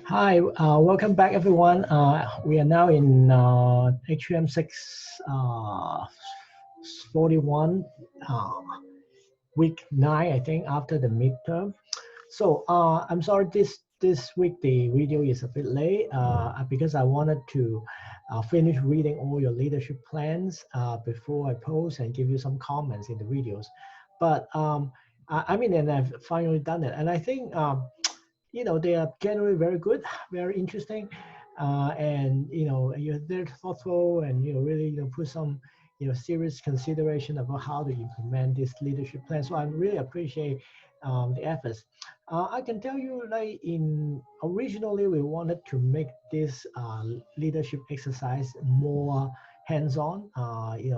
Hi, welcome back everyone. We are now in HPM 641, week 9, I think, after the midterm. So I'm sorry this week the video is a bit late because I wanted to finish reading all your leadership plans before I post and give you some comments in the videos. But and I've finally done it. And I think they are generally very good, very interesting, and you're very thoughtful, and really put some serious consideration about how to implement this leadership plan. So I really appreciate the efforts. I can tell you, like in originally we wanted to make this leadership exercise more hands-on,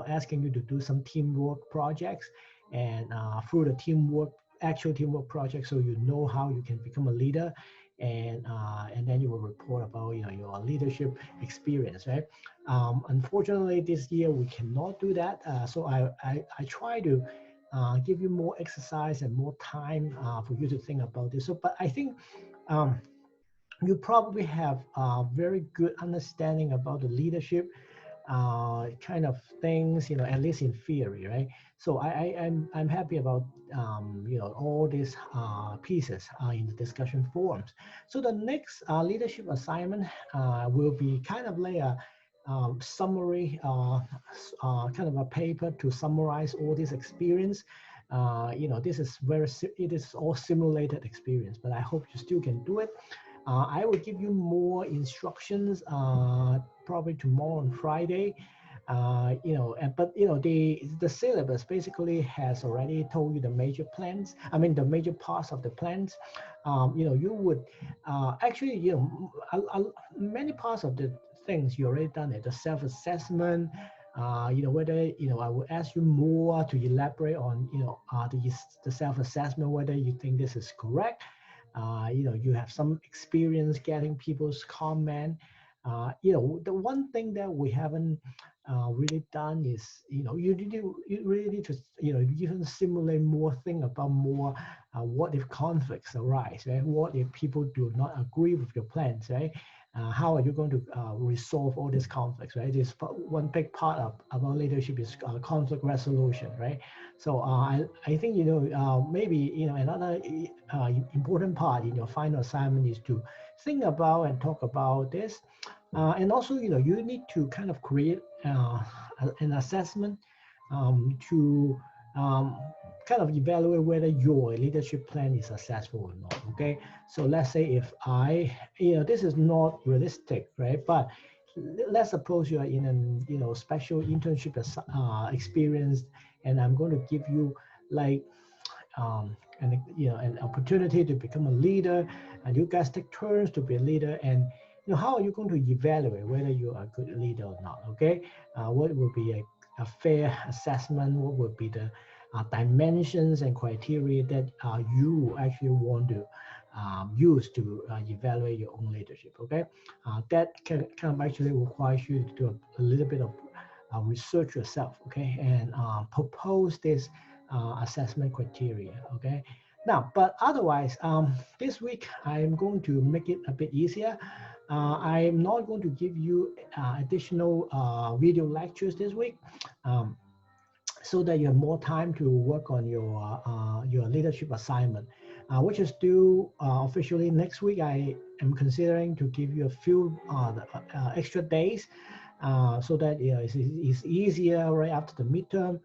asking you to do some teamwork projects, and through the actual teamwork project, so you know how you can become a leader, and then you will report about your leadership experience, right? Unfortunately, this year we cannot do that, so I try to give you more exercise and more time for you to think about this. So, but I think you probably have a very good understanding about the leadership kind of things, at least in theory, right? So I'm happy about all these pieces in the discussion forums. So the next leadership assignment will be kind of like a summary, kind of a paper to summarize all this experience. It is all simulated experience, but I hope you still can do it. I will give you more instructions probably tomorrow on Friday. But the syllabus basically has already told you the major plans. I mean the major parts of the plans. You would actually many parts of the things you already done it. The self-assessment. Whether I will ask you more to elaborate on the self-assessment, whether you think this is correct. You have some experience getting people's comment. The one thing that we haven't really done is, you really need to, even simulate more, think about more, what if conflicts arise, right? What if people do not agree with your plans, right? How are you going to resolve all these conflicts, right? This one big part of about leadership is conflict resolution, right? So I think, maybe, another important part in your final assignment is to think about and talk about this. And also, you need to kind of create an assessment to kind of evaluate whether your leadership plan is successful or not, okay? So let's say if this is not realistic, right? But let's suppose you are in an, special internship experience, and I'm going to give you like, an opportunity to become a leader, and you guys take turns to be a leader, and how are you going to evaluate whether you are a good leader or not, okay? What will be a fair assessment? What would be the dimensions and criteria that you actually want to use to evaluate your own leadership, okay? That can kind of actually requires you to do a little bit of research yourself, okay? And propose this assessment criteria, okay? Now, but otherwise, this week I'm going to make it a bit easier. I'm not going to give you additional video lectures this week, so that you have more time to work on your leadership assignment, which is due officially next week. I am considering to give you a few extra days, so that it's easier right after the midterm.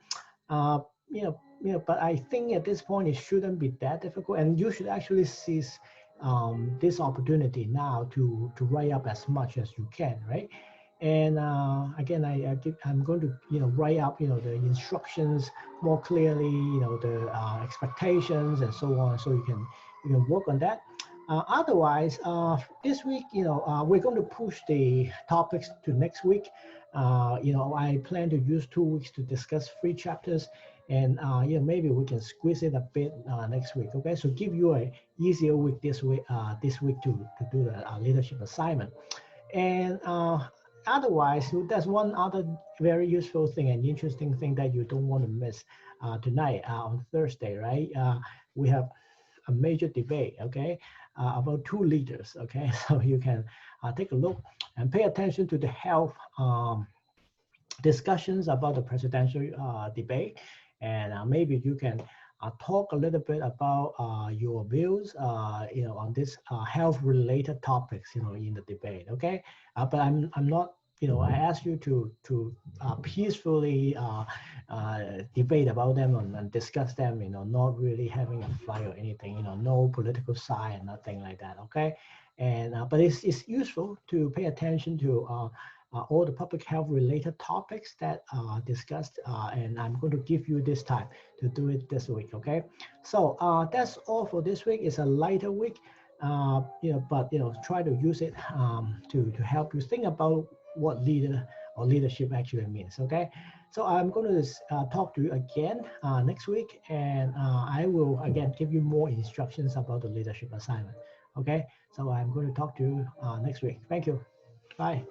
But I think at this point it shouldn't be that difficult, and you should actually seize this opportunity now to write up as much as you can, right? And again, I'm going to write up the instructions more clearly, the expectations and so on, so you can work on that. Otherwise, this week, we're going to push the topics to next week. I plan to use 2 weeks to discuss 3 chapters, and maybe we can squeeze it a bit next week. Okay, so give you a easier week this week to do the leadership assignment. And otherwise, there's one other very useful thing and interesting thing that you don't want to miss tonight on Thursday, right? We have a major debate, okay, about two leaders, okay. So you can take a look and pay attention to the health discussions about the presidential debate, and maybe you can talk a little bit about your views, on this health-related topics, in the debate. Okay, but I'm not. I ask you to peacefully debate about them and discuss them. Not really having a fight or anything. No political side and nothing like that. Okay, and but it's useful to pay attention to. All the public health related topics that are discussed, and I'm going to give you this time to do it this week. Okay, so that's all for this week. It's a lighter week, but try to use it to help you think about what leader or leadership actually means. Okay, so I'm going to talk to you again next week, and I will again give you more instructions about the leadership assignment. Okay, so I'm going to talk to you next week. Thank you. Bye.